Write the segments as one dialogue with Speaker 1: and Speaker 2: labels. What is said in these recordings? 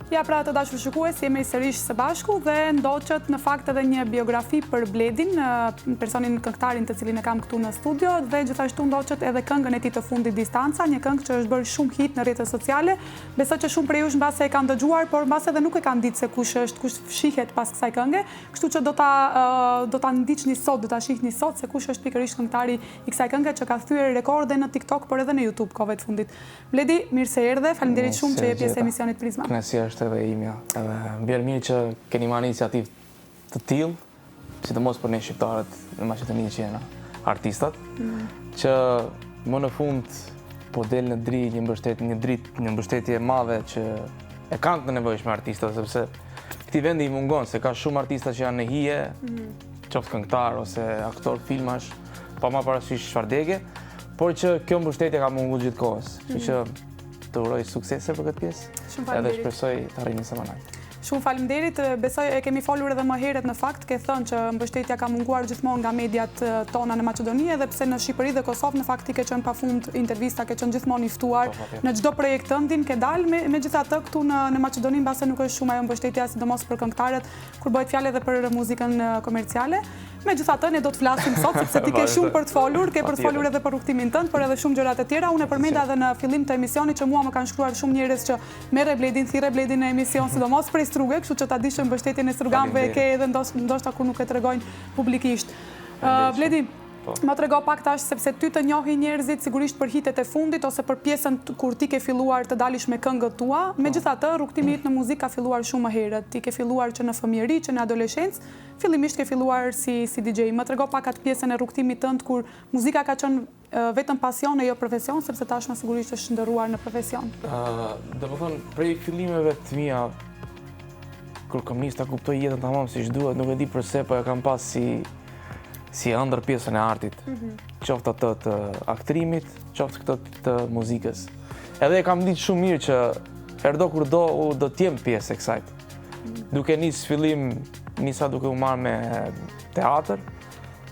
Speaker 1: Ja, pra të dashur shikues, jemi sërish së bashku dhe ndoqët në fakt edhe një biografi për Bledin, personin këngëtarin të cilin e kam këtu në studio, dhe gjithashtu ndoqët edhe këngën e tij të fundit Distanca, një këngë që është bërë shumë hit në rrjetet sociale. Besoj që shumë prej jush mbase e kanë dëgjuar, por mbase edhe nuk e kanë ditë se kush fshihet pas kësaj këngë, kështu që do ta ndiqni sot, do ta shihni sot se kush është pikërisht këngëtari i kësaj këngë që ka thyer rekorde në TikTok, por edhe në YouTube kohëve të fundit. Bledi, mirë se erdhe, faleminderit shumë që je pjesë e emisionit Prizma.
Speaker 2: Është edhe imja. Bjerë mirë që keni marrë iniciativë të tillë, sidomos për ne shqiptarët në Maqedoni që jena artistat, që më në fund po del në dritë një mbështetje e madhe që e kanë të nevojshme artistat, sepse këtij vendi i mungon se ka shumë artista që janë në hije, qoftë këngëtar ose aktor filmash, pa marrë parasysh çfarë dege, por që kjo mbështetje ka munguar gjithkohës. Kështu që të uroj suksese për këtë pjesë. Edhe shpresoj të arrijmë së manaj.
Speaker 1: Shumë faleminderit, besoj e kemi folur edhe më herët në fakt, ke thënë që mbështetja ka munguar gjithmonë nga mediat tona në Maqedoni, edhe pse në Shqipëri dhe Kosovë në fakt ke qenë pafund intervista, ke qenë gjithmonë i ftuar në çdo projekt tëndin ke dalë, megjithatë këtu në Maqedoni mbase nuk është shumë ajo mbështetja, sidomos për këngëtarët, kur bëhet fjalë edhe për muzikën komerciale. Megjithatë ne do të flasim sot sepse ti ke shumë për të folur, ke për të folur edhe për rrugtimin tënd, por edhe shumë gjëra të tjera. Unë e përmenda edhe në fillim të emisionit që mua më kanë shkruar shumë njerëz që merre Bledin, thirrë Bledin në emision, sidomos prej Struge, kështu që ta dish që mbështetjen e struganëve ke edhe ndoshta kur nuk e tregojnë publikisht. Bledi, më trego pak tash sepse ty të njohin njerëzit sigurisht për hitet e fundit ose për pjesën kur ti ke filluar të dalish me këngët tua. Megjithatë, rrugtimi yt në muzikë ka filluar shumë më herët. Ti ke filluar që në fëmijëri, që në adoleshencë, fillimisht ke filluar si DJ. Më trego pak atë pjesën e rrugtimit tënd kur muzika ka qenë vetëm pasion e jo profesion, sepse tashmë sigurisht është ndërruar në profesion.
Speaker 2: Domethënë, prej fillimeve të mia, kur kam nisur ta kuptoj jetën tamam siç duhet, nuk e di pse, po e kam pas si ëndër pjesën e artit, qoftë atë të aktrimit, qoftë këtë të muzikës. Edhe e kam ditë shumë mirë që erdo kur do t'jem pjesë e kësaj. Duke nisa duke u marrë me teatr,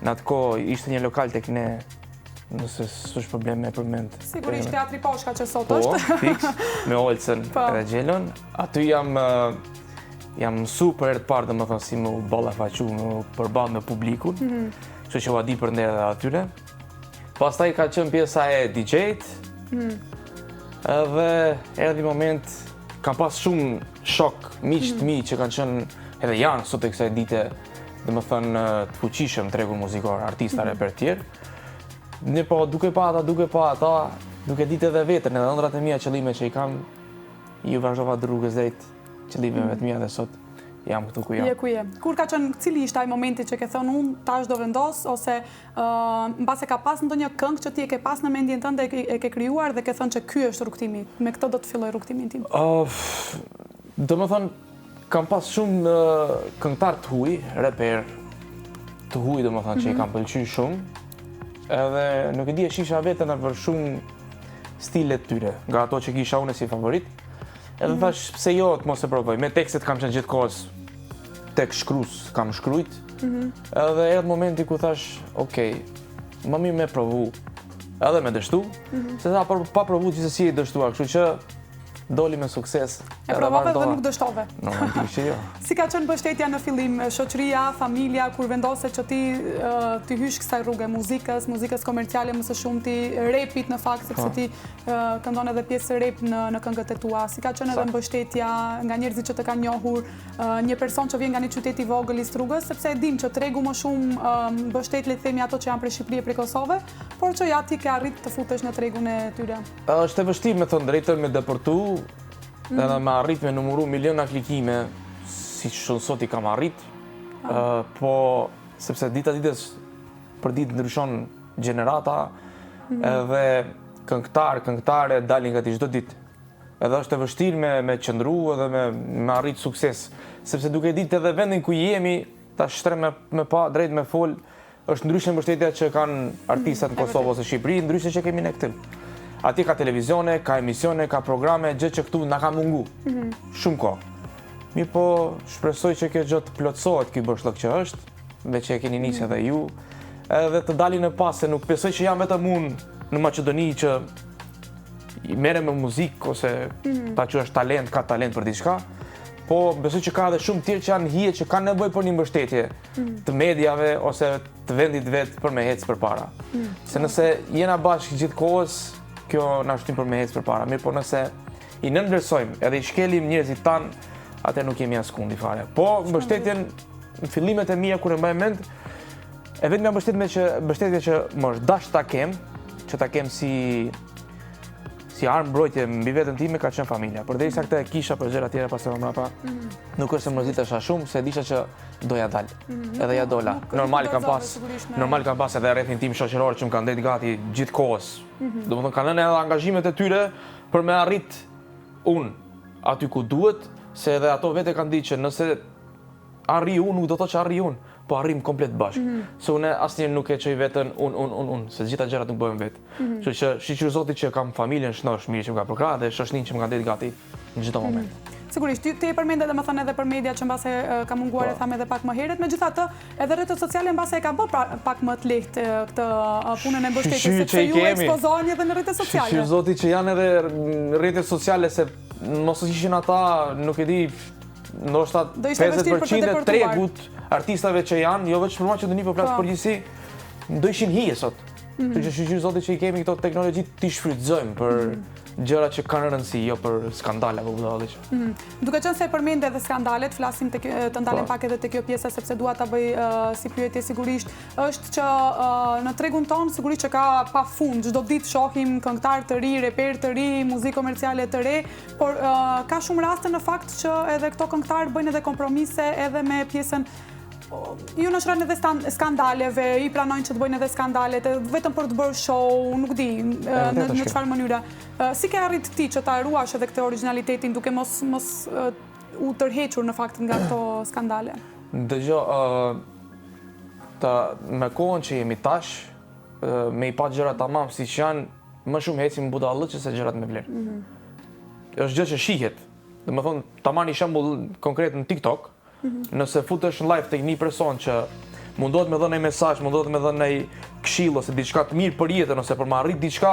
Speaker 2: në atë kohë ishte një lokal tek ne, nëse s'është problem me përmend.
Speaker 1: Sigurisht teatri Poshka që sot është.
Speaker 2: Po, fiks, me Olcen edhe Gjelon. Aty jam mësu për herë të parë, domethënë si më ballafaqu, më përball me publikun. Kështu që u di për ndër edhe atyre. Pastaj ka qenë pjesa e DJ-t. Edhe erdhi moment, kam pas shumë shok, miq të mi që kanë qenë edhe janë sot e kësaj dite, domethënë të fuqishëm tregu muzikor, artista reper tjerë. Ne po duke pa ata, duke ditë edhe vetën, edhe ëndrat e mia, qëllime që i kam, ju vazhdova rrugës drejt qëllimeve të mia dhe sot jam këtu ku jam.
Speaker 1: Je ku je. Kur ka qenë, cili ishte ai momenti që ke thënë unë tash do vendos, ose mbase ka pas ndonjë këngë që ti e ke pas në mendjen tënde e ke krijuar dhe ke thënë që ky është rrugtimi, me këtë do të filloj rrugtimin tim?
Speaker 2: Domethënë, kam pas shumë këngëtar të huaj, reper të huaj, domethënë që i kam pëlqyer shumë, edhe nuk e di, e shisha veten për shumë stile të tyre, nga ato që kisha unë si favorit. Edhe thash, pse jo të mos e provoj. Me tekstet kam qenë gjithkohës tek shkruas, kam shkrujt. Edhe erdhi momenti ku thash, okej, më mirë me provu, edhe me dështu, se pa provu gjithsesi e dështuar, kështu që doli me sukses.
Speaker 1: E provove dhe nuk dështove.
Speaker 2: Normalisht jo.
Speaker 1: Si ka qenë mbështetja në fillim, shoqëria, familja, kur vendose që ti hysh kësaj rrugë muzikës komerciale, më së shumti repit në fakt, sepse ti këndon edhe pjesë rap në këngët e tua. Si ka qenë edhe mbështetja nga njerëzit që të kanë njohur, një person që vjen nga një qytet i vogël i Strugës, sepse e dim që tregu më shumë mbështet, le të themi, ato që janë prej Shqipërisë, prej Kosove, por që ja ti ke arrit të futesh në tregun e tyre.
Speaker 2: Është e vështirë me thënë drejtën, me deportu, edhe me arrit me numëru miliona klikime, si që sot i kam arrit, po sepse ditës për ditë ndryshon gjenerata, edhe këngëtare dalin nga ti çdo ditë. Edhe është e vështirë me qëndru edhe me arrit sukses, sepse duke ditë edhe vendin ku jemi, ta shtre me pa drejt me fol, është ndryshe mbështetja që kanë artistat në Kosovë ose Shqipëri, ndryshe që kemi ne këtu. Atje ka televizione, ka emisione, ka programe, gjë që këtu na ka mungu. Shumë kohë. Mi po shpresoj që kjo gjë të plotësohet, ky bashkëllok që është, me që e keni nisë edhe ju, edhe të dalin në pas, se nuk besoj që jam vetëm unë në Maqedoni që merrem me muzikë ose ta quash talent, ka talent për diçka, po besoj që ka edhe shumë tjerë që janë hije që kanë nevojë për një mbështetje të mediave ose të vendit vetë për me ecë përpara. Se nëse jena bashkë gjithkohës, kjo na shtyn për me ecë përpara. Mirë, po nëse i nënvlerësojmë edhe i shkelim njerëzit tanë, atë nuk jemi askundi fare. Po mbështetjen në fillimet e mia kur e mbaj mend, e vetmja mbështetje që më është dash ta kem, që ta kem si armë mbrojtje mbi veten time ka qenë familja. Përderisa këtë e kisha për gjëra tjera pas më mbrapa, nuk është se mërzitesha shumë, se disha që doja dal. Edhe ja dola. Normal kam pas edhe rrethin tim shoqëror që më kanë dhënë gati gjithkohës. Domethënë kanë lënë edhe angazhimet e tyre për me arrit unë aty ku duhet, se edhe ato vete kanë ditë që nëse arri unë, nuk do të thotë që arri unë, po arrim komplet bashkë. Se unë asnjëherë nuk e çoj veten unë, se gjitha gjërat nuk bëhen vetë. Kështu që shiqur Zoti që kam familjen shnosh mirë që më ka përkrahur dhe shoqërinë që më kanë dhënë gati në çdo moment.
Speaker 1: Sigurisht, ti e përmendë edhe për media që mbase ka munguar e thamë edhe pak më herët, megjithatë, edhe rrjetet sociale mbase e ka bërë pak më të lehtë këtë punën e mbështetjes, sepse ju ekspozoheni edhe në rrjetet sociale.
Speaker 2: Shqyr Zoti që janë edhe rrjetet sociale, se mos ishin ata, nuk e di, ndoshta 50% e tregut artistave që janë, jo vetëm për mua që dëni po flas përgjithësi, do ishin hije sot. Kështu që shqyr Zoti që i kemi këto teknologji ti shfrytëzojmë për gjëra që kanë rëndësi, jo për skandale apo budalliq.
Speaker 1: Duke qenë se përmend edhe skandalet, flasim të ndalem pak edhe te kjo pjesa sepse dua ta bëj si pyetje sigurisht, është që në tregun tonë sigurisht që ka pafund, çdo ditë shohim këngëtar të ri, reper të ri, muzikë komerciale të re, por ka shumë raste në fakt që edhe këto këngëtar bëjnë edhe kompromise edhe me pjesën ju në shrën edhe skandaleve, i pranojnë që të bëjnë edhe skandalet, vetëm për të bërë show, nuk di, në çfarë mënyre. Si ke arrit ti që ta ruash edhe këtë originalitetin duke mos u tërhequr në fakt nga këto skandale?
Speaker 2: Dëgjoj, me kohën që jemi tash, me i pa gjërat tamam siç janë, më shumë hecim budallëq se gjërat me vlerë. Është gjë që shihet. Domethënë, ta marr një shembull konkret në TikTok. Nëse futesh në live tek një person që mundohet me dhënë një mesazh, mundohet me dhënë një këshill ose diçka të mirë për jetën ose për me arrit diçka,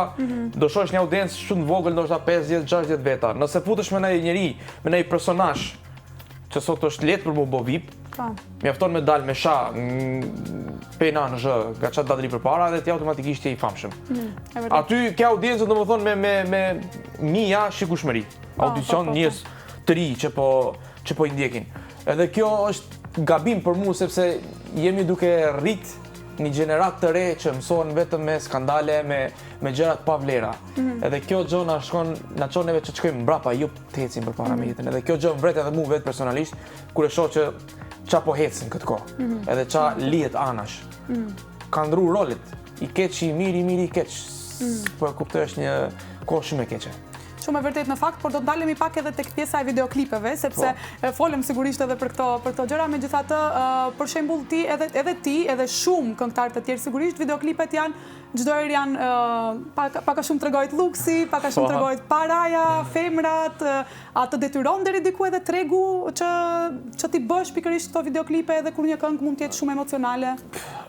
Speaker 2: do shohësh një audiencë shumë të vogël, ndoshta 50-60 veta. Nëse futesh me një njerëz, me një personazh që sot është lehtë për mu bë VIP, mjafton me dal me sha pena në zhë, nga çat datëri përpara dhe ti automatikisht je i famshëm. Aty ke audiencën domethënë me mia shikueshmëri. Audicion njerëz të ri që po i ndjekin. Edhe kjo është gabim për mua sepse jemi duke rrit një gjenerat të re që mësohen vetëm me skandale, me gjërat pa vlera. Edhe kjo gjë na çon neve që të shkojmë mbrapa, jo të ecim përpara me jetën. Edhe kjo gjë mbret edhe mua vetë personalisht kur e shoh që ça po hecin këtë kohë. Edhe ça lihet anash. Ka ndru rolet. I keq i mirë i keq. Po e kuptoj është një kohë shumë e keqe.
Speaker 1: Shumë e vërtet në fakt, por do të dalemi pak edhe tek pjesa e videoklipeve, sepse folëm sigurisht edhe për këto gjëra, megjithatë, për shembull edhe shumë këngëtar të tjerë sigurisht, videoklipet janë çdo herë janë pak a shumë tregojt luksi, pak a shumë tregojt paraja, femrat, atë detyron deri diku edhe tregu që ti bësh pikërisht këto videoklipe edhe kur një këngë mund të jetë shumë emocionale.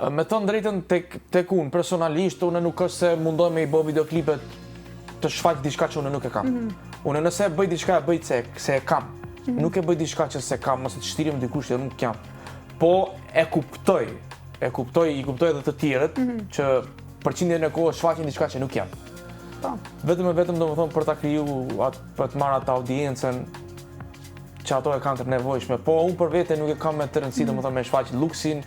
Speaker 2: Me të drejtën tek unë personalisht, unë nuk është se mundoj me i bë videoklipet të shfaq diçka që unë nuk e kam. Unë nëse bëj diçka e bëj se e kam. Nuk e bëj diçka që se kam, ose të shtirim dikush që nuk jam. Po i kuptoj edhe të tjerët që përqindjen e kohës shfaqin diçka që nuk jam. Vetëm domethënë për ta kriju, për të marrë atë audiencën që ato e kanë të nevojshme. Po unë për vete nuk e kam me të rëndësi domethënë me shfaq luksin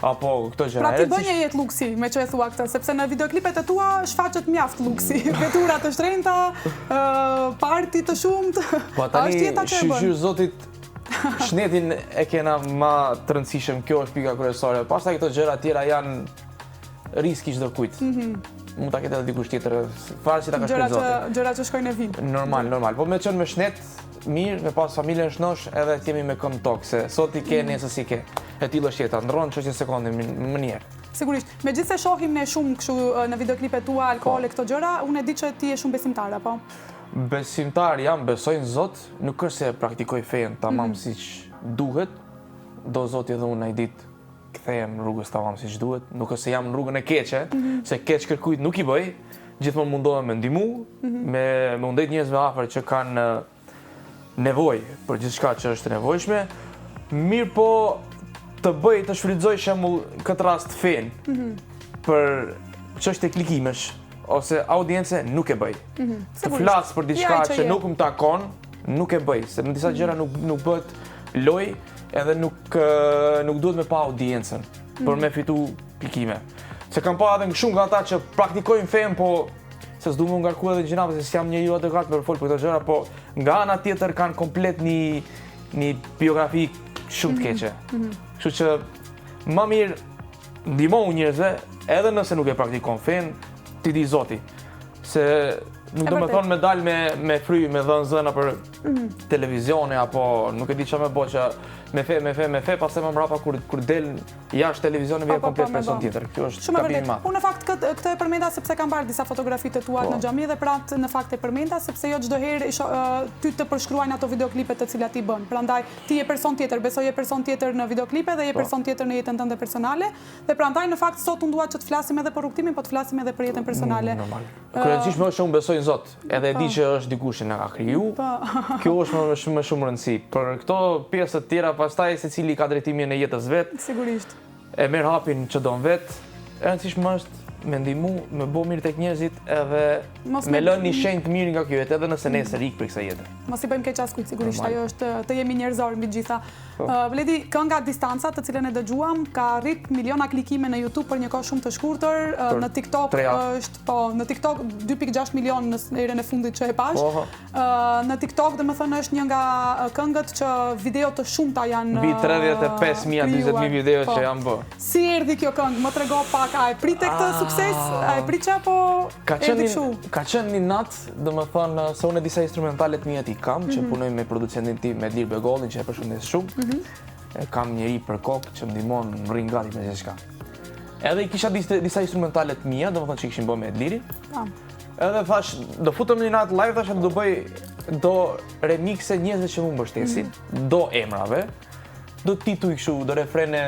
Speaker 2: apo këto gjëra.
Speaker 1: Pra ti bën një jetë luksi me që e thua këtë, sepse në videoklipet e tua shfaqet mjaft luksi, vetura të shtrenjta, party të shumtë.
Speaker 2: Po tani shqyr Zotit shnetin e kena ma të rëndësishëm, kjo është pika kryesore. Pastaj këto gjëra tjera janë riski çdo kujt. Mund ta ketë edhe dikush tjetër, fare si ta ka shkruar Zoti.
Speaker 1: Gjëra që shkojnë në vit.
Speaker 2: Normal. Po me qenë me shnet mirë, me pas familjen shnosh, edhe t'jemi me këmbë tokë, se sot i ke, nesër si ke. E tillë është jeta, ndron çështjen sekondin më njerë.
Speaker 1: Sigurisht. Megjithëse shohim ne shumë kështu në videoklipet tua alkool e këto gjëra, unë e di që ti je shumë besimtar apo?
Speaker 2: Besimtar jam, besoj në Zot, nuk është se praktikoj fejen tamam siç duhet. Do Zoti edhe unë ai ditë kthehem rrugës tamam siç duhet, nuk është se jam në rrugën e keqe, se keq kërkujt nuk i bëj. Gjithmonë mundohem me ndihmu, me ndejt njerëzve afër që kanë nevojë për gjithçka që është e nevojshme, mirë po të shfrytëzoj shembull këtë rast fen për çështje klikimesh ose audiencë nuk e bëj. Të flas për diçka që nuk më takon, nuk e bëj, se në disa gjëra nuk bëhet loj edhe nuk duhet me pa audiencën për me fitu klikime. Se kam pa edhe shumë nga ata që praktikojnë fen, po se s'du më ngarku edhe gjinave se s'jam njeriu adekuat për fol për këto gjëra, po nga ana tjetër kanë komplet një biografi shumë të keqe. Kështu që më mirë ndihmohu njerëzve, edhe nëse nuk e praktikon fen, ti di Zoti. Se nuk do me thonë me dal me fry, me dhënë zëna për televizione, apo nuk e di që me bo që me fe, pas e më mrapa kur del jashtë televizione vje komplet person tjetër. Kjo është kapimi madh.
Speaker 1: Unë në fakt këtë e përmenda sepse kam parë disa fotografitë të tua në xhami dhe pra në fakt e përmenda sepse jo çdo herë ty të përshkruajnë ato videoklipet të cilat ti bën. Prandaj ti je person tjetër, besoj je person tjetër në videoklipe dhe je person tjetër në jetën tënde personale dhe prandaj në fakt sot unë dua që të flasim edhe për rrugtimin, po të flasim edhe për jetën personale.
Speaker 2: Normal. Kryesisht më shumë besoj në Zot, edhe e di që është dikush që na ka kriju. Kjo është më shumë rëndësi. Për këto pjesë të tjera pastaj secili ka drejtimin e jetës vet.
Speaker 1: Sigurisht.
Speaker 2: E merr hapin që don vet. E rëndësishme është me ndihmu, me bo mirë tek njerëzit edhe me lënë një shenjë të mirë nga kjo jetë, edhe nëse nesër ik për kësaj jete.
Speaker 1: Mos i bëjmë keq askujt, sigurisht ajo është të jemi njerëzor mbi gjitha. Vledi, kënga Distanca, të cilën e dëgjuam, ka arrit miliona klikime në YouTube për një kohë shumë të shkurtër. Në TikTok është, në TikTok 2.6 milion në erën e fundit që e pash. Në TikTok, domethënë, është një nga këngët që video të shumta janë
Speaker 2: mbi 35.000-40.000 video që janë bë.
Speaker 1: Si erdhi kjo këngë? Më trego pak, a e prite këtë sukses? A e pritja apo erdhi kështu?
Speaker 2: Ka qenë një natë, domethënë, se unë disa instrumentalet mia ti kam, që punoj me producentin tim Medlir Begollin, që e përshëndes shumë. Kam njëri për kokë që më ndihmon më rrin gati me gjithçka. Edhe i kisha disa instrumentalet mia, domethënë që kishin bërë me Edlirin. Edhe thash, do futem në një natë live, thash do bëj remixe njerëzve që më mbështesin, do emrave, do tituj kështu, do refrene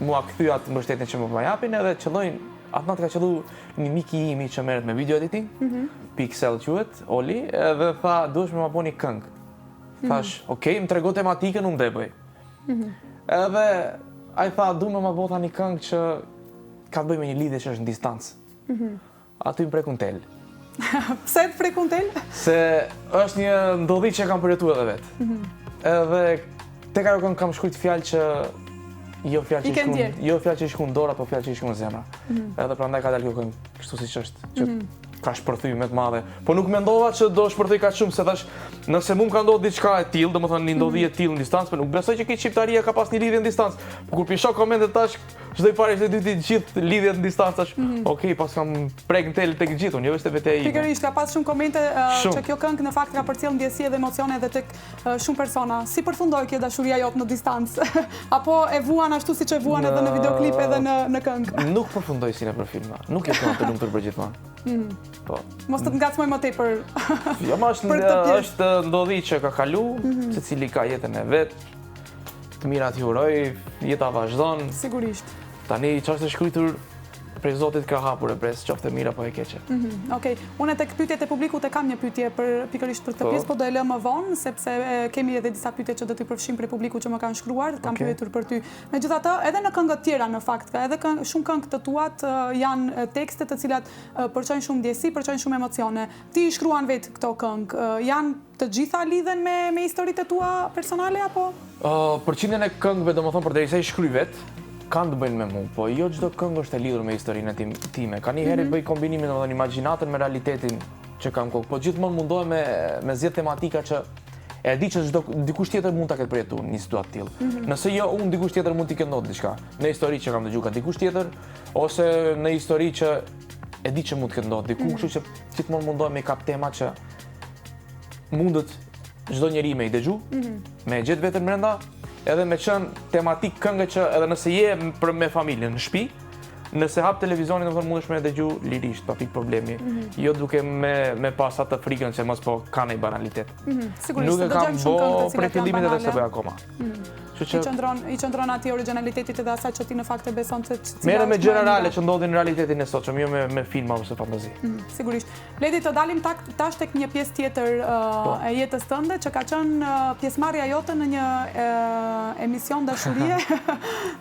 Speaker 2: mua kthyat mbështetjen që më japin, edhe qellojnë atë natë ka qellu një mik i imi që merret me video editing, Pixel quhet, Oli, edhe tha, duhesh me ma bëni këngë. Thash, okej, më trego tematikën, unë do e bëj. Edhe ai tha, du me ma bëta një këngë që ka të bëj me një lidhje që është në distancë. Aty më prekun tel.
Speaker 1: Pse të prekun tel?
Speaker 2: Se është një ndodhi që kam përjetuar edhe vetë. Edhe tek ajo këngë kam shkruajt fjalë që jo fjalë që shkon dorë, apo fjalë që shkon zemra. Edhe prandaj ka dalë kjo këngë kështu siç është, që ka shpërthyje më të madhe. Po nuk mendova që do shpërthyj kaq shumë, se thash, nëse mua ka ndodhur diçka e tillë, domethënë një ndodhi e tillë në distancë, po nuk besoj që kjo shqiptaria ka pas një lidhje në distancë. Po kur pisho komentet tash, çdo i parë çdo dyti gjithë lidhjet në distancë tash. Okej, pas kam prek në tel tek gjithun, jo vetëm vetë ai.
Speaker 1: Pikërisht ka pas shumë komente që kjo këngë në fakt ka përcjell ndjesi dhe emocione edhe tek shumë persona. Si përfundoi kjo dashuria jote në distancë? Apo e vuan ashtu siç e vuan edhe në videoklip edhe në këngë?
Speaker 2: Nuk përfundoi si në për filma. Nuk e kam të lumtur për gjithmonë. Po.
Speaker 1: Mos të ngacmoj më tepër.
Speaker 2: Jo, është ndodhi që ka kalu, secili ka jetën e vet. Të mirat i uroj, jeta vazhdon.
Speaker 1: Sigurisht.
Speaker 2: Tani çfarë është shkruar prej Zotit ka hapur e pres, qoftë e mira apo e keqe.
Speaker 1: Okej. Unë tek pyetjet e publikut e kam një pyetje pikërisht për këtë pjesë, po do e lë më vonë sepse kemi edhe disa pyetje që do t'i përfshim prej publikut që më kanë shkruar, kam pyetur për ty. Megjithatë, edhe në këngët tjera në fakt, ka edhe shumë këngë të tuat janë tekste të cilat përçojnë shumë ndjesi, përçojnë shumë emocione. Ti i shkruan vetë këto këngë, janë të gjitha lidhen me historitë e tua personale apo?
Speaker 2: Përqindjen e këngëve, domethënë përderisa i shkruaj vetë, kanë të bëjnë me mua, po jo çdo këngë është e lidhur me historinë time. Ka një herë bëj kombinimin domethënë imagjinatën me realitetin që kam kokë, po gjithmonë mundohem me zgjedh tematika që e di që dikush tjetër mund ta ketë përjetuar një situatë të tillë. Nëse jo unë, dikush tjetër mund t'i ketë ndodhur diçka. Në histori që kam dëgjuar ka dikush tjetër, ose në histori që e di që mund të ketë ndodhur diku, kështu që gjithmonë mundohem me kap tema që mundet çdo njeri me i dëgju, me gjetë veten brenda. Edhe me qenë tematik këngë që edhe nëse je me familjen në shtëpi, nëse hap televizionin domethënë mundesh me dëgju lirisht, pa pikë problemi. Jo duke me pas atë frikën se mos po ka një banalitet.
Speaker 1: Sigurisht,
Speaker 2: nuk e kam bo për fillimin edhe se bëj akoma.
Speaker 1: I qëndron ati originalitetit edhe asaj që ti në fakt e beson se
Speaker 2: merrem me generale që ndodhin në realitetin e sotshëm, jo me filma ose fantazi.
Speaker 1: Sigurisht. Bledi, të dalim tash tek një pjesë tjetër e jetës tënde, që ka qenë pjesëmarrja jote në një emision dashurie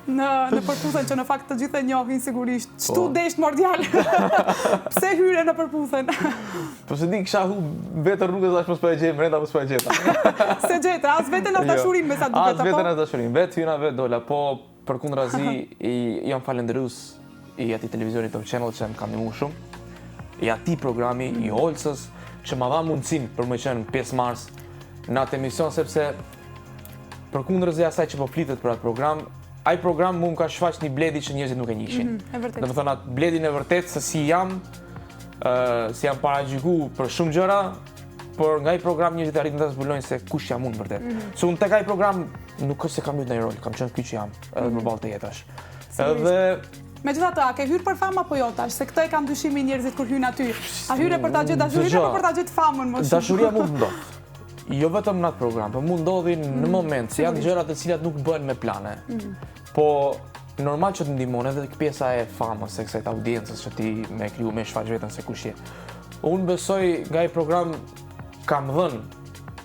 Speaker 1: në Përputhen, që në fakt të gjithë e njohin sigurisht. Çtu desht mordial. Pse hyre në Përputhen?
Speaker 2: Po se di kisha vetë rrugës tash mos po e gjej, brenda mos po e gjeta.
Speaker 1: Se gjete, as vetën as dashurinë me sa duket apo?
Speaker 2: As vetën as dashurinë, vetë hyna vetë dola, po përkundrazi jam falenderues i atij televizionit Top Channel që më ka ndihmuar shumë. I atij programi i Olsës që ma dha mundësinë për më qenë pjesëmarrës në atë emision, sepse përkundrazi asaj që po flitet për atë program, ai program mu më ka shfaq një Bledi që njerëzit nuk e njihin. Domethënë atë Bledin e vërtet se si jam paragjykuar për shumë gjëra, por nga ai program njerëzit arritën ta zbulojnë se kush jam unë vërtet. Se unë tek ai program nuk është se kam luajtur ndonjë rol, kam qenë ky që jam, edhe përballë të jetash. Edhe
Speaker 1: megjithatë, a ke hyrë për famë apo jo tash? Se këtë e kanë dyshimin njerëzit kur hyn aty. A hyre për ta gjetur dashurinë apo për ta gjetur famën më shumë?
Speaker 2: Dashuria mund ndodh. Jo vetëm në atë program, por mund ndodhin në moment, se janë gjëra të cilat nuk bëhen me plane. Po normal që të ndihmon edhe pjesa e famës, së kësaj audiencës që ti me kriju me shfaq veten se kush je. Unë besoj nga ai program kam dhënë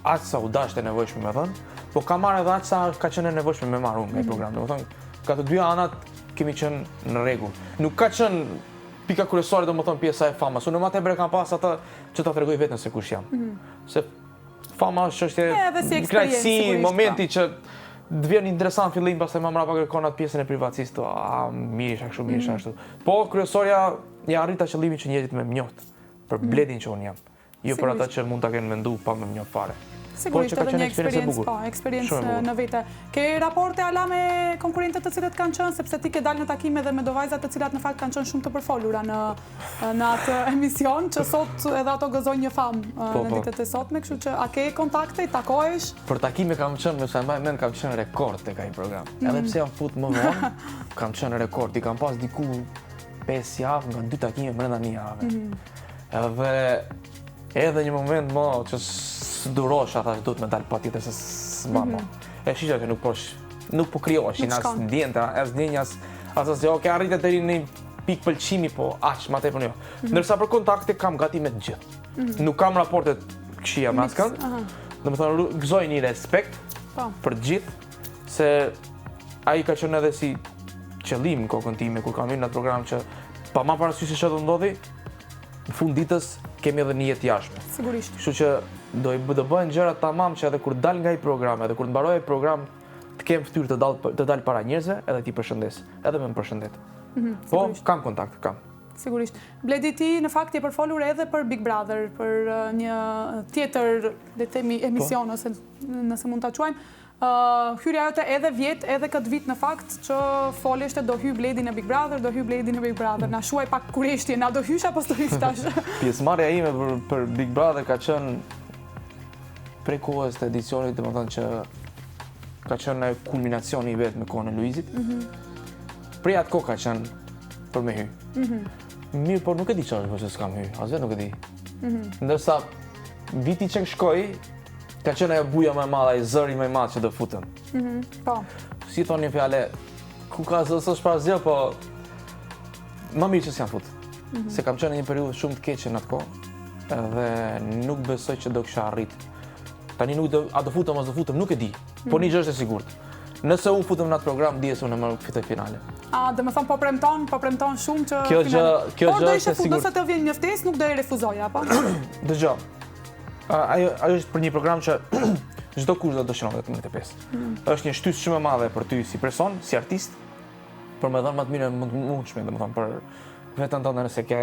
Speaker 2: aq sa u dashte nevojshme me dhënë, po kam marrë edhe aq sa ka qenë nevojshme me marrë unë nga ai program. Domethënë, ka të dy anat kemi qenë në rregull. Nuk ka qenë pika kryesore domethënë pjesa e famës. Unë më tepër kam pas atë që ta tregoj veten se kush jam. Se fama është knajtësi, momenti që të vjen interesant fillim, pastaj më mbrapa kërkon atë pjesën e privatësisë, mirë isha kështu, mirë isha ashtu. Po kryesorja ja arrita qëllimin që njerëzit më njohin për Bledin që unë jam. Jo për ata që mund ta kenë menduar pa më njoh fare.
Speaker 1: Sigurisht edhe një eksperiencë në vete. Ke raporte ala me konkurrentët të cilët kanë qenë, sepse ti ke dalë në takime dhe me do vajzat të cilat në fakt kanë qenë shumë të përfolura në atë emision, që sot edhe ato gëzojnë një famë në ditët e sotme, kështu që a ke kontakte, i takohesh?
Speaker 2: Për takime kam qenë, me sa mbaj mend, kam qenë rekord tek ai program. Edhe pse jam fut më vonë, kam qenë rekord. I kam pas diku 5 javë nga 2 takime brenda një jave. Edhe një moment më që s'durosh ata që duhet me dalë patjetër se s'mban më. E shisha që nuk po krijoheshin as ndjenta, as ndjenjas, as asgjë, okay, arritet deri në pikë pëlqimi, po aq më tepër jo. Ndërsa për kontakte kam gati me të gjithë. Nuk kam raporte këshia me askënd. Domethënë gëzoj një respekt për të gjithë, se ai ka qenë edhe si qëllim në kokën time kur kam hyrë në atë program që pa marrë parasysh se çfarë do ndodhi, në fund ditës kemi edhe një jetë jashtme.
Speaker 1: Sigurisht.
Speaker 2: Kështu që do bëhen gjëra tamam që edhe kur dal nga ai program, edhe kur të mbaroj ai program, të kem fytyrë të dal para njerëzve edhe ti përshëndes, edhe me më përshëndet. Po kam kontakt, kam.
Speaker 1: Sigurisht. Bledi, ti në fakt je përfolur edhe për Big Brother, për një tjetër, le të themi, emision, ose nëse mund ta quajmë. Hyrja jote edhe vjet, edhe këtë vit në fakt që foleshte do hy Bledi në Big Brother, do hy Bledi në Big Brother. Na shuaj pak kureshtje, na do hysh apo s'do hysh tash?
Speaker 2: Pjesëmarrja ime për Big Brother ka qenë prej kohës të edicionit, domethënë që ka qenë kulminacioni i vet me kohën e Luizit. Prej atë kohë ka qenë për me hy. Mirë, por nuk e di çfarë po se s'kam hy, as vetë nuk e di. Ndërsa viti që shkoi ka qenë ajo buja më e madhe, ai zëri më i madh që do futem.
Speaker 1: Po.
Speaker 2: Si thonë një fjalë, ku ka s'është para asgjë, po më mirë që s'jam fut. Se kam qenë në një periudhë shumë të keqe në atë kohë, edhe nuk besoj që do kisha arrit. Tani nuk do futem ose do futem, nuk e di. Po një gjë është e sigurt. Nëse unë futem në atë program, dijes unë më fitoj finale.
Speaker 1: Do të thon po premton shumë që
Speaker 2: kjo gjë është e sigurt.
Speaker 1: Nëse të vjen një ftesë, nuk do e refuzoj apo?
Speaker 2: Dëgjoj. Ajo është për një program që çdo kush do të dëshiron të më të pesë. Është një shtysë shumë e madhe për ty si person, si artist, për më dhënë më të mirë mundshme, domethënë për veten tënde nëse ke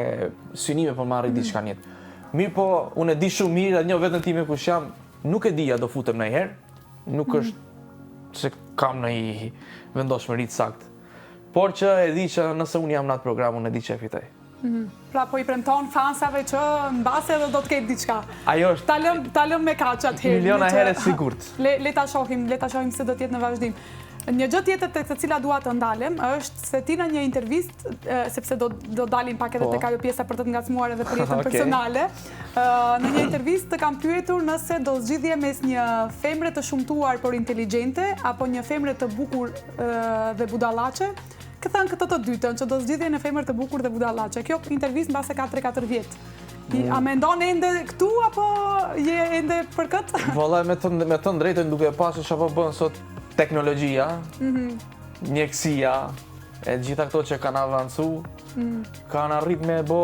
Speaker 2: synime për marrë diçka në jetë. Mirë, po unë e di shumë mirë, edhe një veten time kush jam, nuk e di ja do futem ndonjëherë, nuk është se kam ndonjë vendoshmëri të saktë. Por që e di që nëse unë jam në atë program, unë e di që e fitoj.
Speaker 1: Pra po i premton fansave që mbase edhe do të ketë diçka.
Speaker 2: Ajo është.
Speaker 1: Ta lëm me kaç atëherë.
Speaker 2: Miliona herë sigurt.
Speaker 1: Le ta shohim se do të jetë në vazhdim. Një gjë tjetër tek të cila dua të ndalem është se ti në një intervistë, sepse do dalim pak edhe tek ajo pjesa për të të ngacmuar edhe për jetën personale. Në një intervistë të kam pyetur nëse do zgjidhje mes një femre të shumtuar por inteligjente apo një femre të bukur dhe budallaçe. Këthan këtë të dytën, që do zgjidhje në femër të bukur dhe budallaçe. Kjo intervistë mbase ka 3-4 vjet. A mendon ende këtu apo je ende për këtë?
Speaker 2: Valla, me të drejtën duke pasur çfarë po bën sot teknologjia, mjekësia, e gjitha këto që kanë avancu, kanë arrit me bë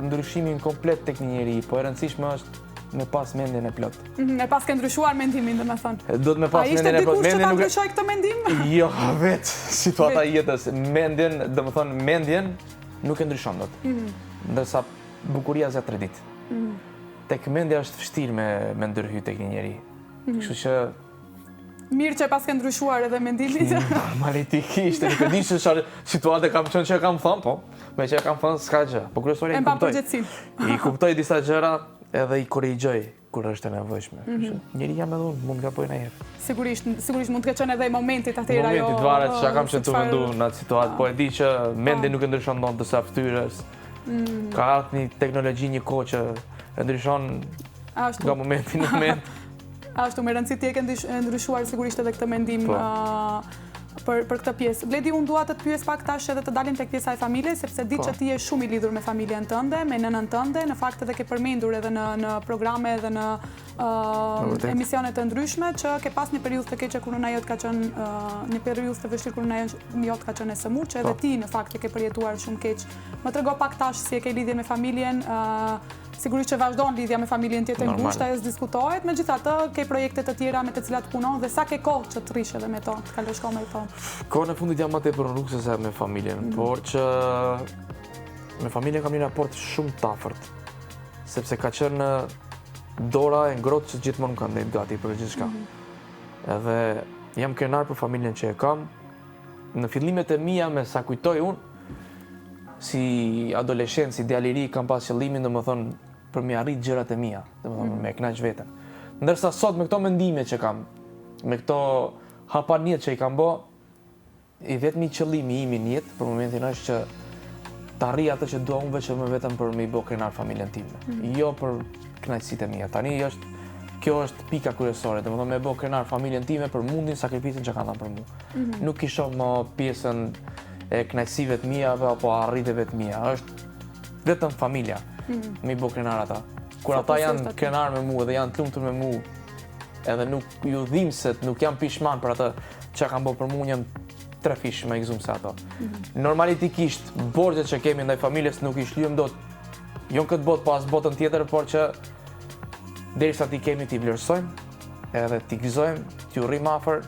Speaker 2: ndryshimin komplet tek një njeri, po e rëndësishme është me pas mendjen e plot.
Speaker 1: E pas ke ndryshuar mendimin, domethënë.
Speaker 2: Do të me pas mendjen e plot.
Speaker 1: A ishte dikush që ta ndryshoj këtë mendim?
Speaker 2: Jo, vetë situata e jetës. Mendjen, domethënë mendjen nuk e ndryshon dot. Ndërsa bukuria zgjat 3 ditë. Tek mendja është vështirë me ndërhy tek një njeri. Kështu që
Speaker 1: mirë që pas ke ndryshuar edhe mendimin.
Speaker 2: Analitikisht, nuk e di se çfarë situate kam qenë që kam thënë, po, me që kam thënë s'ka gjë. Po kryesorja i kuptoj. I kuptoj disa gjëra edhe i korrigjoj kur është e nevojshme. Njëri jam edhe unë, mund gaboj ndonjëherë.
Speaker 1: Sigurisht mund të ketë qenë edhe momentit atëherë ajo.
Speaker 2: Momentit varet çka kam qenë të vendu në atë situatë, po e di që mendi nuk e ndryshon ndonjë disa fytyrës. Ka ardhur një teknologji, një kohë që e ndryshon nga momenti në moment.
Speaker 1: Ashtu, me rëndësi ti e ke ndryshuar sigurisht edhe këtë mendim për këtë pjesë. Bledi, unë dua të të pyes pak tash edhe të dalim tek pjesa e familjes, sepse di që ti je shumë i lidhur me familjen tënde, me nënën tënde, në fakt edhe ke përmendur edhe në programe edhe në emisione të ndryshme, që ke pas një periudhë të keqe kur nëna jote ka qenë një periudhë të vështirë kur nëna jote ka qenë e sëmurë, që edhe ti në fakt e ke përjetuar shumë keq. Më trego pak tash si e ke lidhje me familjen. Sigurisht që vazhdon lidhja me familjen tjetër ngushtë, ajo diskutohet, megjithatë ke projekte të tjera me të cilat punon dhe sa ke kohë që të rish edhe me to, të kalosh kohë me to.
Speaker 2: Kohën e fundit jam më tepër në rrugë se me familjen, por që me familjen kam një raport shumë të afërt, sepse ka qenë dora e ngrohtë që gjithmonë më kanë dhënë gati për gjithçka. Edhe jam krenar për familjen që e kam. Në fillimet e mia, me sa kujtoj unë, si adoleshent, si djaliri, kam pas qëllimin, domethënë, për me arrit gjërat e mia, domethënë me kënaq veten. Ndërsa sot me këto mendime që kam, me këto hapaniet që i kam bë, i vetmi qëllimi im në jetë për momentin është që të arrij atë që dua unë vetëm për me i bë krenar familjen time, jo për kënaqësitë e mia. Tani kjo është pika kryesore, domethënë me bë krenar familjen time për mundin, sakrificën që kanë dhënë për mua. Nuk i shoh më pjesën e kënaqësive të mia apo arritjeve të mia. Është vetëm familja. Me i bë krenar ata. Kur ata janë krenar me mua dhe janë të lumtur me mua, edhe nuk ju dhimbset, nuk jam pishman për atë që kanë bërë për mua, jam 3 fish më i gëzuar se ato. Normalisht borxhet që kemi ndaj familjes nuk i shlyejm dot. Jo në këtë botë, po as botën tjetër, por që derisa ti kemi ti vlerësojmë, edhe ti gëzojmë, ti urrim afër,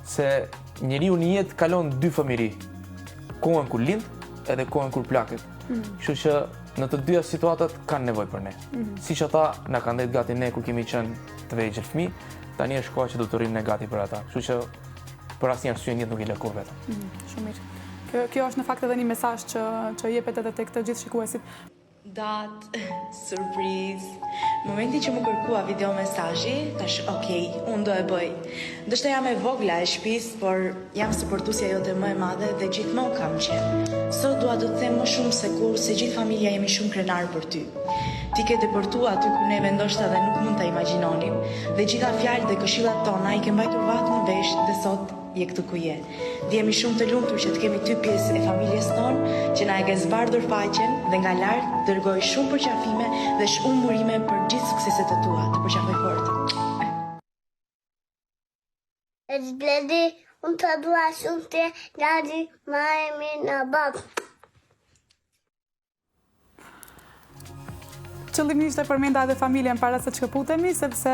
Speaker 2: se njeriu në jetë kalon 2 fëmijëri. Kohën kur lind edhe kohën kur plaket. Kështu që në të dyja situatat kanë nevojë për ne. Siç ata na kanë dhënë gati ne kur kemi qenë të vegjël fëmijë, tani është koha që do të rrim ne gati për ata. Kështu që për asnjë arsye jetë nuk i lë kur vetëm.
Speaker 1: Shumë mirë. Kjo është në fakt edhe një mesazh që jepet edhe tek të gjithë shikuesit.
Speaker 3: Datë, surprizë. Momenti që më kërkua video mesazhi, tash okej, unë do e bëj. Ndoshta jam e vogla e shtëpisë, por jam suportuesja jote më e madhe dhe gjithmonë kam qenë. Sot dua të them më shumë se kur se gjithë familja jemi shumë krenar për ty. Ti ke deportuar aty ku neve ndoshta dhe nuk mund ta imagjinonim, dhe gjitha fjalët dhe këshillat tona i ke mbajtur vatë në vesh dhe sot je këtu ku je. Ndihemi shumë të lumtur që të kemi ty pjesë e familjes tonë, që na e ke zbardhur faqen dhe nga lart dërgoj shumë përqafime dhe shumë urime për gjithë sukseset e tua. Të përqafoj fort.
Speaker 4: Bledi, unë të dua shumë të dadi ma e mirë në babë.
Speaker 1: Qëllimisht e përmenda edhe familjen para se që kaputemi, sepse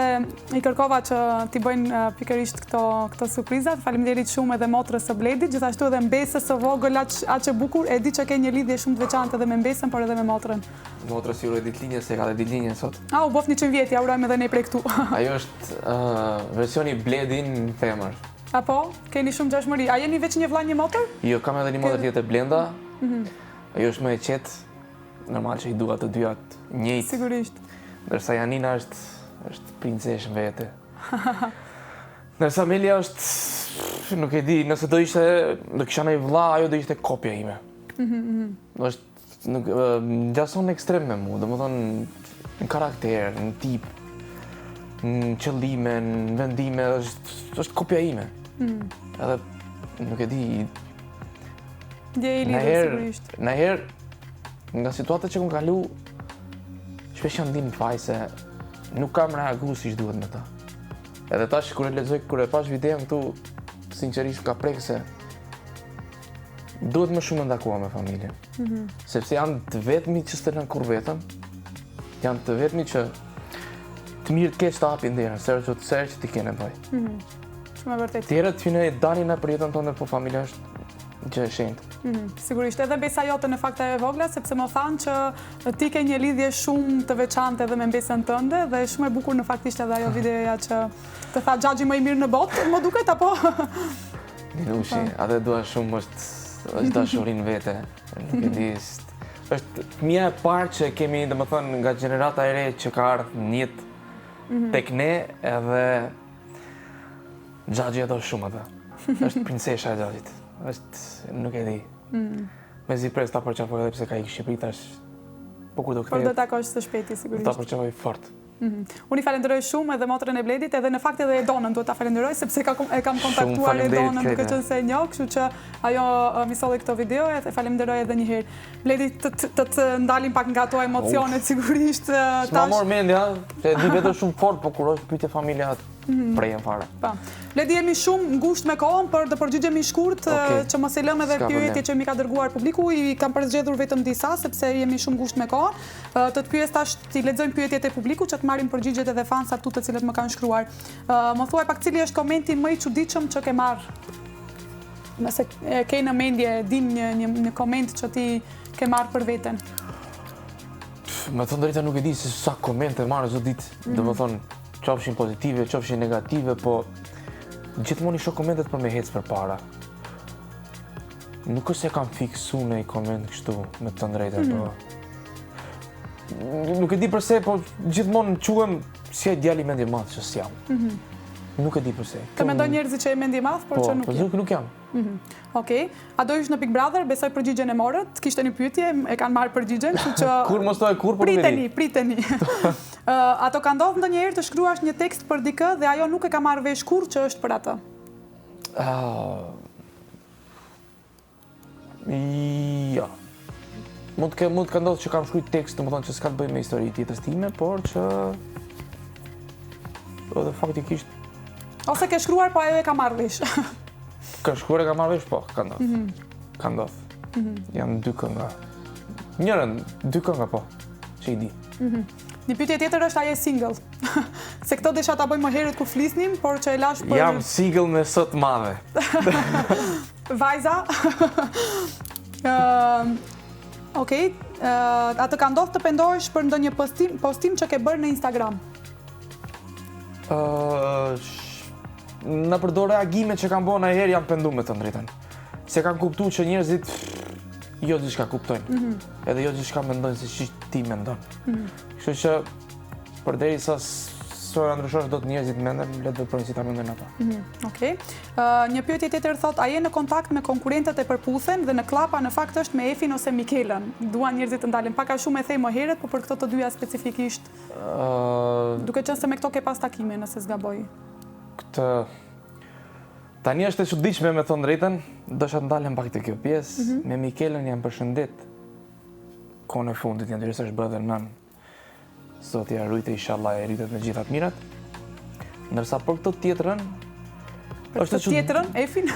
Speaker 1: i kërkova që t'i bëjnë pikërisht këto surprizat. Faleminderit shumë edhe motrës së Bledit, gjithashtu edhe mbesës së vogël aq e bukur. E di që ke një lidhje shumë të veçantë edhe me mbesën, por edhe me motrën.
Speaker 2: Motrës ju uroj ditëlindje, se ka dhe ditëlindje sot.
Speaker 1: U bof 100 vjet, ja urojmë edhe ne prej këtu.
Speaker 2: Ajo është versioni Bledin në femër.
Speaker 1: Apo, keni shumë gjashmëri. A jeni veç një vëlla, një motër?
Speaker 2: Jo, kam edhe një motër tjetër, Blenda. Ajo është më e qetë. Normal që i dua të dyat njëjtë.
Speaker 1: Sigurisht.
Speaker 2: Ndërsa Janina është princeshë vete. Ndërsa Amelia është nuk e di, nëse do kisha një vlla, ajo do ishte kopja ime. Nuk ngjason ekstrem me mua, domethënë në karakter, në tip, në qëllime, në vendime, është kopja ime. Edhe nuk e di.
Speaker 1: Ndje i lidhur sigurisht.
Speaker 2: Nëherë nga situata që kam kalu, shpesh jam ndinë faj se nuk kam reagu si që duhet me ta. Edhe tash kur e pash videon këtu, sinqerisht ka prek se duhet më shumë ndakua me familjen. Sepse janë të vetmi që s'të lënë kur vetëm, janë të vetmi që të mirë të keq të hapin derën, serë që ti ke nevojë.
Speaker 1: Shumë e vërtet.
Speaker 2: Tjerët fine dalin në për jetën tonë, po familja është gjë e shenjtë.
Speaker 1: Sigurisht, edhe besa jote në fakt e vogla, sepse më thanë që ti ke një lidhje shumë të veçantë edhe me besën tënde, dhe shumë e bukur në fakt ishte edhe ajo videoja që të tha xhaxhi më i mirë në botë, më duket apo?
Speaker 2: Minushi, atë dua shumë është dashurin vete. Nuk e di, është fëmia e parë që kemi, domethënë, nga gjenerata e re që ka ardhur në jetë tek ne, edhe xhaxhi e do shumë atë. Është princesha e xhaxhit. Nuk e di. Me zi pres ta përqafoj edhe pse ka i Shqipëri tash. Po kur do kthej.
Speaker 1: Por do takosh së shpejti sigurisht.
Speaker 2: Do ta përqafoj fort.
Speaker 1: Unë i falenderoj shumë edhe motrën e Bledit, edhe në fakt edhe Edonën duhet ta falenderoj, sepse e kam kontaktuar Edonën duke qenë se e njoh, kështu që ajo më solli këto video, e falenderoj edhe një herë. Bledi, të ndalim pak nga ato emocionet sigurisht.
Speaker 2: S'ma mor mendja, se di vetëm shumë fort, po kur është pyetje familja prejen fare.
Speaker 1: Po. Bledi, jemi shumë ngushtë me kohën, por do përgjigjemi shkurt që mos e lëm edhe pyetje që mi ka dërguar publiku, i kam përzgjedhur vetëm disa sepse jemi shumë ngushtë me kohën. Të pyes tash, ti lexojmë pyetjet e publikut që të marrim përgjigjet edhe fansat tu të cilët më kanë shkruar. Më thuaj pak cili është komenti më i çuditshëm që ke marrë? Nëse ke në mendje, din një koment që ti ke marrë për veten.
Speaker 2: Me thënë drejta nuk e di se sa komente marrë çdo ditë. Domethënë, qofshin pozitive, qofshin negative, po gjithmonë i shoh komentet për me hec përpara. Nuk është se kam fiksu në i koment kështu, me të drejtën, po. Nuk e di përse, po gjithmonë quhem si ai djali mendje madh që s'jam. Nuk e di përse.
Speaker 1: Të mendoj njerëzit që e mendje madh, por që nuk
Speaker 2: jam. Po, nuk jam.
Speaker 1: Okej. A do ish në Big Brother? Besoj përgjigjen e morët. Kishte një pyetje, e kanë marrë përgjigjen, kështu që
Speaker 2: kur mos thoj kur, po
Speaker 1: priteni. Ato ka ndodhur ndonjëherë të shkruash një tekst për dikë dhe ajo nuk e ka marrë vesh kurrë që është për atë?
Speaker 2: Ja. Mund të ka ndodhur që kam shkruar tekst, domethënë që s'ka të bëjë me histori tjetër time, por që edhe faktikisht
Speaker 1: ose ke shkruar po ajo e ka marrë vesh.
Speaker 2: Ka shkruar e ka marrë vesh, po, ka ndodhur. Ka ndodhur. Janë dy kënga. Dy kënga po, që i di.
Speaker 1: Një pyetje tjetër është, a je single? Se këto desha ta bëjmë më herët kur flisnim, por që e lash për...
Speaker 2: Jam single me sot madhe.
Speaker 1: Vajza? Okej. A të ka ndodhur të pendohesh për ndonjë postim që ke bërë në Instagram?
Speaker 2: Në përdor reagime që kam bërë ndonjëherë jam penduar me të drejtën. Se kam kuptuar që njerëzit jo gjithçka kuptojnë. Edhe jo gjithçka mendojnë se si ti mendon. Kështu që përderisa s'o ndryshosh dot njerëzit menden, le të veprojnë si ta mendojnë ata.
Speaker 1: Okej. Një pyetje tjetër thot, a je në kontakt me konkurrentët e përputhen dhe në klapa në fakt është me Efin ose Mikelën? Duan njerëzit të ndalen. Pak a shumë e thej më herët, por për këto të dyja specifikisht. Duke qenë se me këto ke pas takime, nëse s'gaboj.
Speaker 2: Tani është e çuditshme me thënë drejtën, dosha të ndalem pak te kjo pjesë. Me Mikelën jam përshëndet. Kohën e fundit janë është bërë dhe nën. Zoti ja rujtë, inshallah e rritet me gjithat mirat. Ndërsa për këtë tjetrën,
Speaker 1: Efin?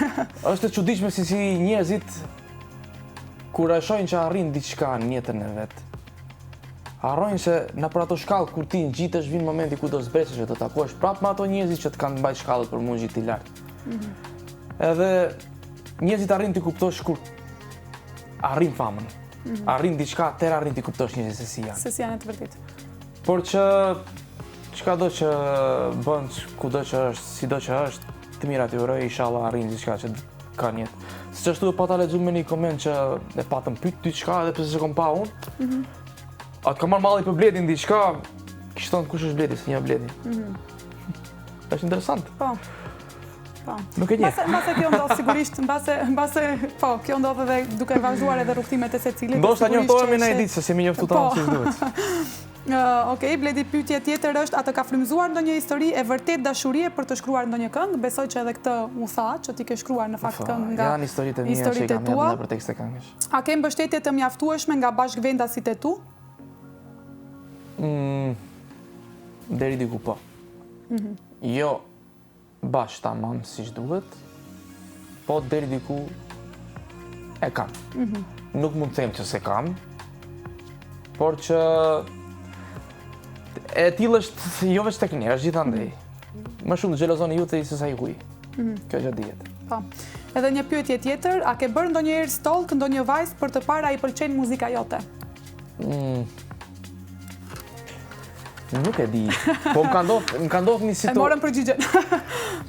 Speaker 2: Është e çuditshme si njerëzit kur e shohin që arrin diçka në jetën e vet. Harrojnë se në për ato shkallë kur ti ngjitesh vin momenti ku do zbresësh e do takosh prapë me ato njerëzit që të kanë mbajtur shkallët për mua ngjiti lart. Edhe njerëzit arrin të kuptosh kur arrin famën. Arrin diçka, atëherë arrin të kuptosh njerëzit se si janë.
Speaker 1: Se si janë të vërtetë.
Speaker 2: Por që çka do që bën, kudo që është, sido që është, të mirat i uroj, inshallah arrin diçka që ka në jetë. Siç ashtu e pata lexuar me një koment që e patëm pyet diçka edhe pse s'e kam pa unë. Atë ka marrë malli për Bledin diçka, kishte thënë kush është Bledi, se një Bledi. Është interesant.
Speaker 1: Po.
Speaker 2: Nuk e njeh.
Speaker 1: Mbase kjo ndodh sigurisht, mbase po, kjo ndodh edhe duke vazhduar edhe rrugtimet e secilit.
Speaker 2: Ndoshta njoftohemi në ditë se si më njoftu tonë si duhet.
Speaker 1: Okej, Bledi, pyetje tjetër është, a të ka frymëzuar ndonjë histori e vërtet dashurie për të shkruar ndonjë këngë? Besoj që edhe këtë u tha, që ti ke shkruar në fakt këngë nga
Speaker 2: janë historitë mia që kam dhënë për tekste këngësh.
Speaker 1: A ke mbështetje të mjaftueshme nga bashkëvendasit e tu?
Speaker 2: Deri diku po. Jo bashkë tamam siç duhet, po deri diku e kam. Nuk mund të them që se kam, por që e tillë është jo vetëm tek ne, është gjithandej. Më shumë xhelozoni ju se sa i huaj. Kjo gjë dihet.
Speaker 1: Po. Edhe një pyetje tjetër, a ke bërë ndonjëherë stalk ndonjë vajzë për të parë a i pëlqen muzika jote?
Speaker 2: Nuk e di. Po më ka ndodhur një situatë.
Speaker 1: E morëm përgjigjen.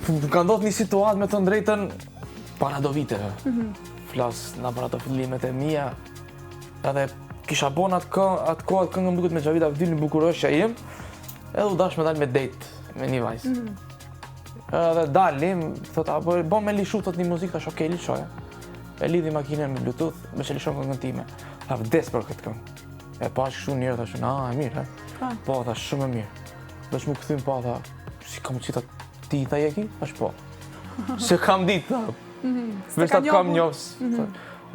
Speaker 2: Më ka ndodhur një situatë me të drejtën para do viteve. Flas nga para të fillimet e mia. Edhe kisha bon atë kohë këngën më duket me Xhavita Abdilin bukurosha im. Edhe u dash me dal me date me një vajzë. Edhe dalim, thot apo bën me lishu thot një muzikë, tash okay, lishoja. E lidhi makinën me Bluetooth, më që lishon këngën time. Ta vdes për këtë këngë. E pash kështu një herë tash, e mirë, po, thash shumë e mirë. Tash më kthym po, tha, si kam qita ti tha jeki? Tash po. Se kam ditë, tha. Veç ta kam njohës.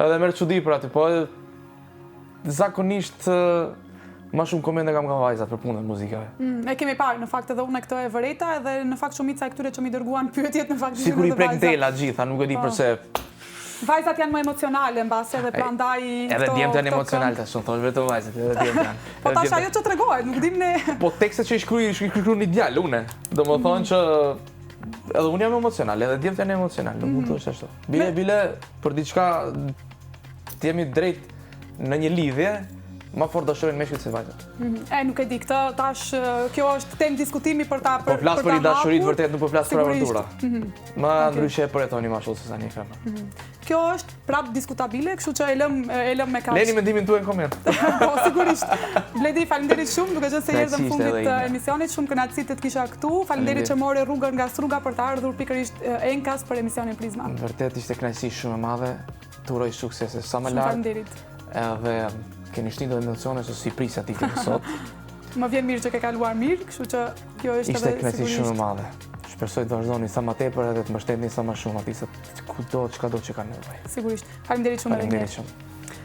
Speaker 2: Edhe merr çudi për atë, po zakonisht ma shumë komente kam nga vajzat për punën muzikave.
Speaker 1: E kemi parë, në fakt edhe unë këto e vëreta, edhe në fakt shumica e këtyre që mi dërguan pyetjet në fakt
Speaker 2: sikur i prek dela gjitha, nuk e di përse.
Speaker 1: Vajzat janë më emocionale mbase edhe prandaj
Speaker 2: edhe djemtë janë emocionale tash, thonë vetëm vajzat, edhe djemtë janë.
Speaker 1: Po tash ajo që tregohet, nuk dim ne.
Speaker 2: Po tekstet që i shkruaj një djalë unë. Domethënë që edhe unë jam emocional, edhe djemtë janë emocional, nuk mund të është ashtu. Bile për diçka të jemi drejt në një lidhje, ma fort dashurojnë meshkujt se vajzat.
Speaker 1: Nuk e di këtë, tash kjo është temë diskutimi për ta
Speaker 2: po flas për dashurinë vërtet, nuk po flas për aventura. Ma ndryshe e përjetoni më ashtu se sa një femër.
Speaker 1: Kjo është prap diskutabile, kështu që e lëm me kaq.
Speaker 2: Leni mendimin tuaj në koment.
Speaker 1: Po sigurisht. Bledi, faleminderit shumë, duke qenë se erdhëm në fundit të emisionit, shumë kënaqësi të kisha këtu. Faleminderit që morë rrugën nga Struga për të ardhur pikërisht Enkas për emisionin Prizma.
Speaker 2: Vërtet ishte kënaqësi shumë e madhe. Të uroj suksese sa më lart.
Speaker 1: Faleminderit.
Speaker 2: Edhe keni shtinë dhe emocione se si prisja ti këtë sot.
Speaker 1: Më vjen mirë që ke kaluar mirë, kështu që kjo është
Speaker 2: ishte kënaqësi shumë e madhe. Shpresoj të vazhdoni sa më tepër edhe të mbështetni sa më shumë atij se çdo që ka nevojë.
Speaker 1: Sigurisht. Faleminderit shumë edhe një herë.